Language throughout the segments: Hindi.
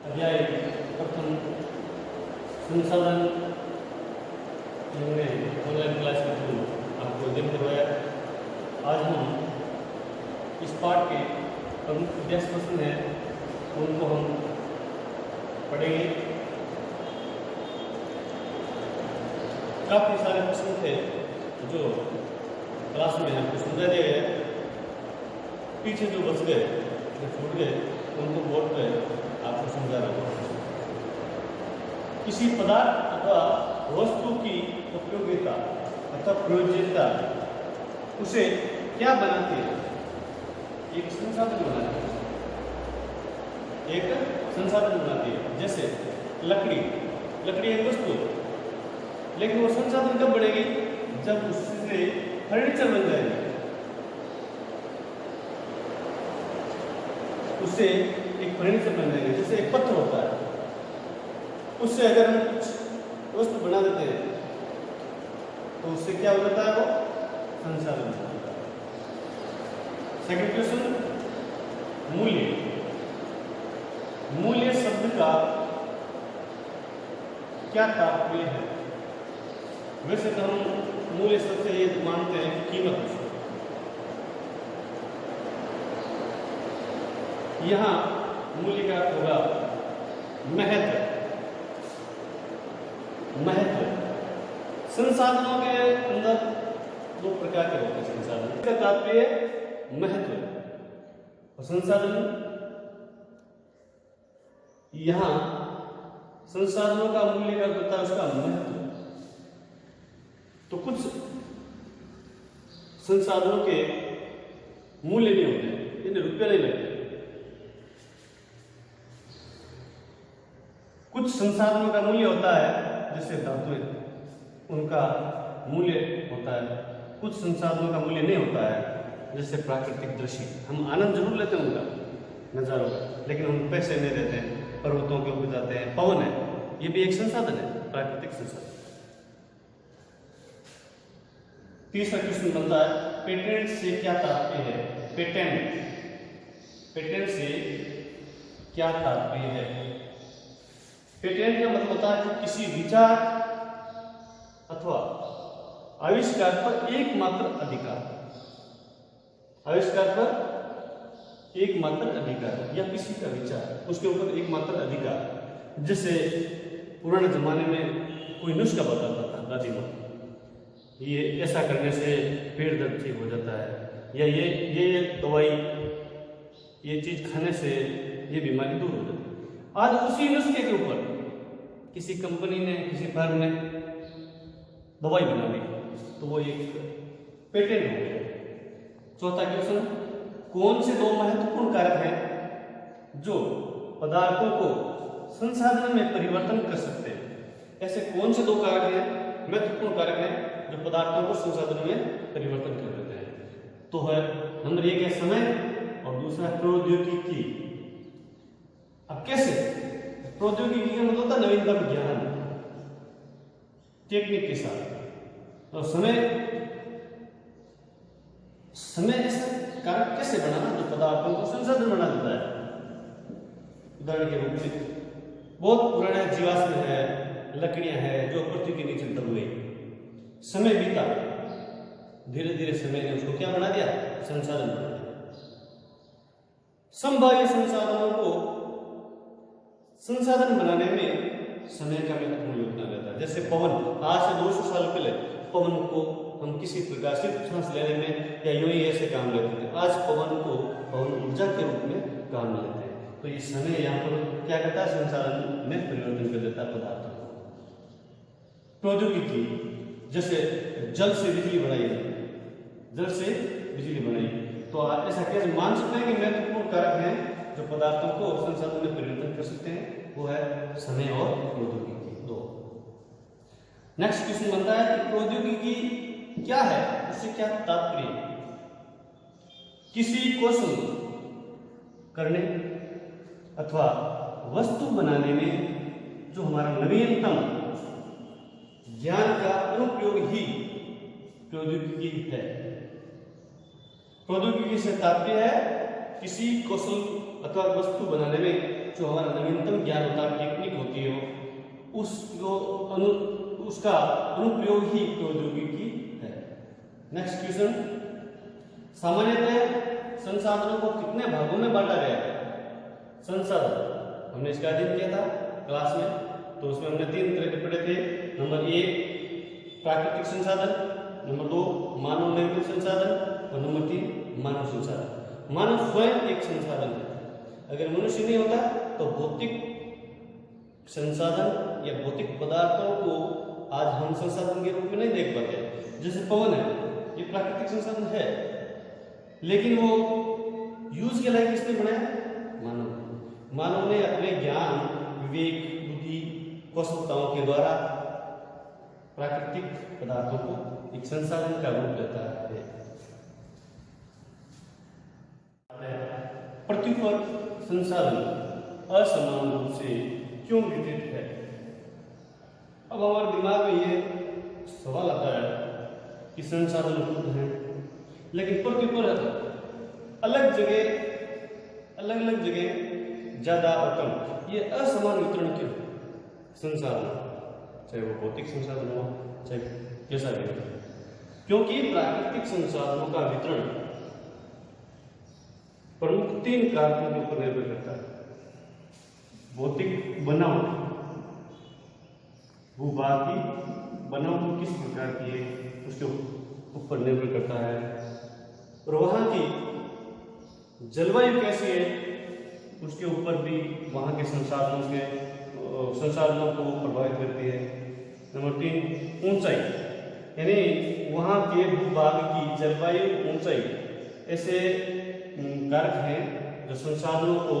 अध्याय प्रथम संसाधन हमने ऑनलाइन क्लास के थ्रू आपको अध्ययन करवाया। आज हम इस पाठ के प्रमुख अभ्यास प्रश्न हैं उनको हम पढ़ेंगे। काफ़ी सारे प्रश्न थे जो क्लास में आपको समझा दिया गया, पीछे जो बच गए जो छूट गए उनको बोर्ड पे आपको समझा रहा हूँ। किसी पदार्थ अथवा वस्तु की उपयोगिता अथवा प्रयोज्यता उसे क्या बनाती है? एक संसाधन बनाती है, एक संसाधन बनाती है। जैसे लकड़ी एक वस्तु है, लेकिन वो संसाधन कब बढ़ेगी? जब उससे फर्नीचर बन जाएगा, उससे एक फर्नीचर बन जाएगा। जैसे एक पत्थर होता है, उससे अगर हम कुछ वस्तु बना देते हैं तो उससे क्या हो जाता है? वो संसाधन हो जाता है। सेकंड क्वेश्चन, मूल्य शब्द का क्या तात्पर्य है? वैसे तो हम मूल्य शब्द से ये मानते हैं कि कीमत। यहाँ मूल्य का अर्थ होगा महत्व। संसाधनों के अंदर दो प्रकार के होते हैं संसाधन। इसका तात्पर्य महत्व और संसाधन। यहाँ संसाधनों का मूल्य का होता है उसका महत्व। तो कुछ संसाधनों के मूल्य नहीं होते, इन्हें रुपये नहीं लगते। कुछ संसाधनों का मूल्य होता है, जैसे धातुएं, उनका मूल्य होता है। कुछ संसाधनों का मूल्य नहीं होता है, जैसे प्राकृतिक दृश्य। हम आनंद जरूर लेते हैं उनका, नजारों का, लेकिन हम पैसे नहीं देते हैं। पर्वतों के ऊपर जाते हैं, पवन है, ये भी एक संसाधन है, प्राकृतिक संसाधन। तीसरा क्वेश्चन बनता है, पेटेंट से क्या तात्पर्य है? पेटेंट से क्या तात्पर्य है? पेटेंट का मतलब होता है कि किसी विचार अथवा आविष्कार पर एकमात्र अधिकार। आविष्कार पर एकमात्र अधिकार या किसी का विचार, उसके ऊपर एकमात्र अधिकार। जैसे पुराने जमाने में कोई नुस्खा बताता था, दादी माँ, ये ऐसा करने से पेट दर्द ठीक हो जाता है, या ये दवाई, ये चीज खाने से ये बीमारी दूर हो जाती है। आज उसी नुस्खे के ऊपर किसी कंपनी ने, किसी फर्म ने दवाई बना दी, तो वो एक पेटेंट हो गया। चौथा क्वेश्चन, कौन से दो महत्वपूर्ण कारक हैं जो पदार्थों को संसाधन में परिवर्तन कर सकते हैं? ऐसे कौन से दो कारक हैं, महत्वपूर्ण कारक हैं, जो पदार्थों को संसाधन में परिवर्तन कर देते हैं? तो है नंबर एक है समय, और दूसरा प्रौद्योगिकी। अब कैसे? प्रौद्योगिकी का मतलब होता है नवीनतम ज्ञान, टेक्निक के साथ। तो समय ऐसा कारक कैसे बनाना जो पदार्थों को संसाधन बना देता है? उदाहरण के रूप में बहुत पुराना जीवाश्म है, लकड़ियां हैं जो पृथ्वी के नीचे दब गई, समय बीता, धीरे धीरे समय ने उसको क्या बना दिया? संसाधन बना दिया। संभाव्य संसाधनों को संसाधन बनाने में समय का महत्वपूर्ण योगदान रहता है। जैसे पवन, आज से 200 साल पहले पवन को हम किसी प्रकार से सांस लेने में या यूं ही ऐसे काम लेते थे। आज पवन को पवन ऊर्जा के रूप में काम में लेते हैं। तो ये समय यहाँ पर क्या करता है? संसाधन में परिवर्तन कर देता है पदार्थों को। प्रौद्योगिकी, जैसे जल से बिजली बनाई, तो ऐसा कैसे मान सकते हैं कि महत्वपूर्ण कारक हैं जो पदार्थों को संसाधन में परिवर्तन कर सकते हैं? वो है समय और प्रौद्योगिकी, दो। नेक्स्ट क्वेश्चन बनता है कि प्रौद्योगिकी क्या है, उससे क्या तात्पर्य? किसी कौशल करने अथवा वस्तु बनाने में जो हमारा नवीनतम ज्ञान का अनुप्रयोग ही प्रौद्योगिकी है। प्रौद्योगिकी से तात्पर्य है किसी कौशल अथवा वस्तु बनाने में जो हमारा नवीनतम ज्ञान होता है, टेक्निक होती है, उसका अनुप्रयोग ही प्रौद्योगिकी है। नेक्स्ट क्वेश्चन, सामान्यतः संसाधनों को कितने भागों में बांटा गया है? संसाधन हमने इसका अध्ययन किया था क्लास में, तो उसमें हमने 3 तरह के पढ़े थे। नंबर 1 प्राकृतिक संसाधन, नंबर 2 मानव निर्मित संसाधन और नंबर 3 मानव संसाधन। मानव स्वयं एक संसाधन है। अगर मनुष्य नहीं होता तो भौतिक संसाधन या भौतिक पदार्थों को आज हम संसाधन के रूप में नहीं देख पाते। जैसे पवन है, ये प्राकृतिक संसाधन है, लेकिन वो यूज के लायक किसने बनाया? मानव ने अपने ज्ञान, विवेक, बुद्धि, कौशलताओं के द्वारा प्राकृतिक पदार्थों को एक संसाधन का रूप देता है। पृथ्वी पर संसाधन असमान रूप से क्यों वितरित है? अब हमारे दिमाग में ये सवाल आता है कि संसाधन उपलब्ध हैं, लेकिन पृथ्वी पर अलग अलग जगह ज्यादा और कम, ये असमान वितरण क्यों? संसाधन, चाहे वो भौतिक संसाधन हो, चाहे कैसा भी हो, क्योंकि प्राकृतिक संसाधनों का वितरण प्रमुख 3 कारकों के ऊपर निर्भर करता है। भौतिक बनावट, भूभाग की बनावट किस प्रकार की है उसके ऊपर निर्भर करता है, और वहां की जलवायु कैसी है उसके ऊपर भी वहां के संसाधनों को प्रभावित करती है। नंबर 3 ऊंचाई, यानी वहां के भूभाग की जलवायु, ऊंचाई ऐसे कारक हैं जो संसाधनों को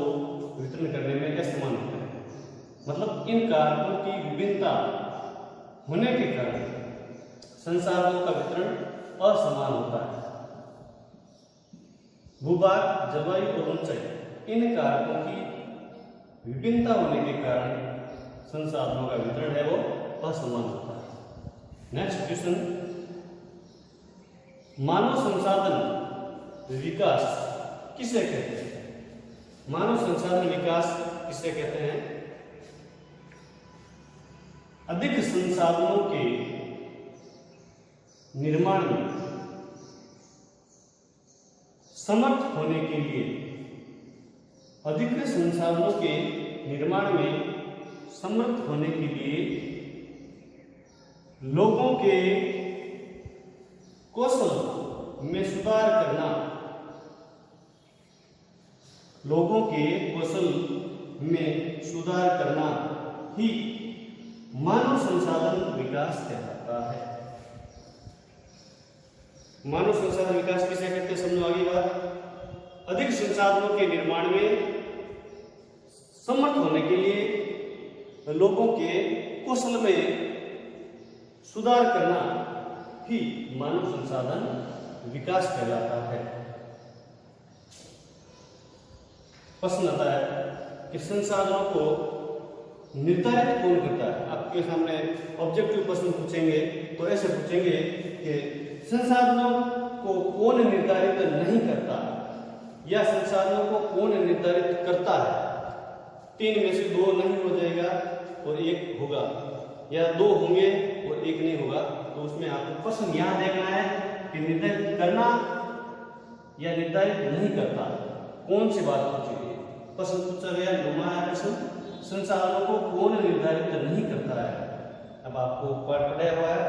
वितरण करने में असमान होते हैं। मतलब इन कारकों की विभिन्नता होने के कारण संसाधनों का वितरण असमान होता है। भूभाग, जलवायु और ऊंचाई, इन कारकों की विभिन्नता होने के कारण संसाधनों का वितरण है वो असमान होता है। नेक्स्ट क्वेश्चन, मानव संसाधन विकास किसे कहते हैं? मानव संसाधन विकास किसे कहते हैं? अधिक संसाधनों के निर्माण में समर्थ होने के लिए, अधिक संसाधनों के निर्माण में समर्थ होने के लिए लोगों के कौशल में सुधार करना, लोगों के कौशल में सुधार करना ही मानव संसाधन विकास कहलाता है। मानव संसाधन विकास किसे कहते हैं? समझो आगे बात। अधिक संसाधनों के निर्माण में समर्थ होने के लिए लोगों के कौशल में सुधार करना ही मानव संसाधन विकास कहलाता है। प्रश्न आता है कि संसाधनों को निर्धारित कौन करता है? आपके सामने ऑब्जेक्टिव प्रश्न पूछेंगे तो ऐसे पूछेंगे कि संसाधनों को कौन निर्धारित नहीं करता, या संसाधनों को कौन निर्धारित करता है? 3 में से 2 नहीं हो जाएगा और 1 होगा, या 2 होंगे और 1 नहीं होगा। तो उसमें आपको प्रश्न यहां देखना है कि निर्धारित करना या निर्धारित नहीं करता, कौन सी बात पूछी गई? प्रश्न पूछा गया, घुमाया प्रश्न, संसाधनों को कौन निर्धारित नहीं करता है। अब आपको पाठ पढ़ा हुआ है,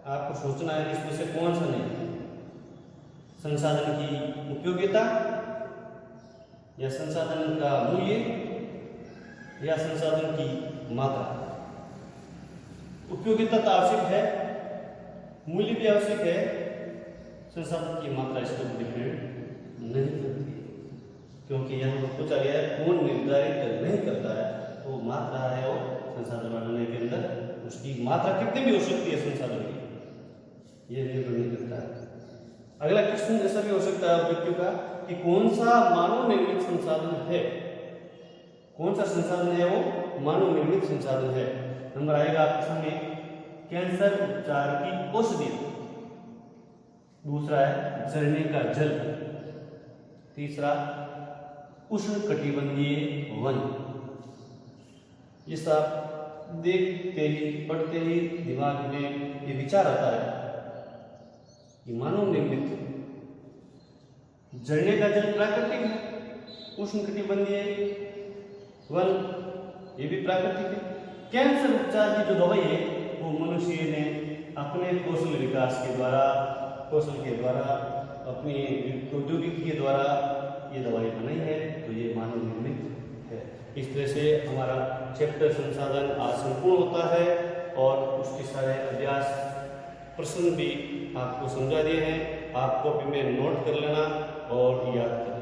आपको सोचना है कि इसमें से कौन सा नहीं। संसाधन की उपयोगिता, या संसाधन का मूल्य, या संसाधन की मात्रा। उपयोगिता तो आवश्यक है, मूल्य भी आवश्यक है, संसाधन की मात्रा इसको डिपेंड नहीं करती, क्योंकि यहाँ पूछा गया है कौन निर्धारित नहीं करता है। तो मात्रा है वो संसाधन बढ़ाने के अंदर उसकी मात्रा कितनी भी हो सकती है संसाधन की, ये निर्भर नहीं करता है। अगला क्वेश्चन ऐसा भी हो सकता है ऑब्जेक्टिव का कि कौन सा मानव निर्मित संसाधन है? कौन सा संसाधन है वो मानव निर्मित संसाधन है? नंबर आएगा आपके सामने कैंसर उपचार की औषधि, दूसरा है झरने का जल, तीसरा उष्णकटिबंधीय वन। ये सब देखते ही पढ़ते ही दिमाग में ये विचार आता है कि मानव निर्मित झरने का जल प्राकृतिक है, उष्णकटिबंधीय वन ये भी प्राकृतिक है। कैंसर उपचार की जो दवाई है वो मनुष्य ने अपने कौशल विकास के द्वारा, कौशल के द्वारा, अपनी प्रौद्योगिकी के द्वारा ये दवाई बनाई है, तो ये मानव निर्मित है। इस तरह से हमारा चैप्टर संसाधन आज संपूर्ण होता है और उसके सारे अभ्यास प्रश्न भी आपको समझा दिए हैं। आप कॉपी में नोट कर लेना और याद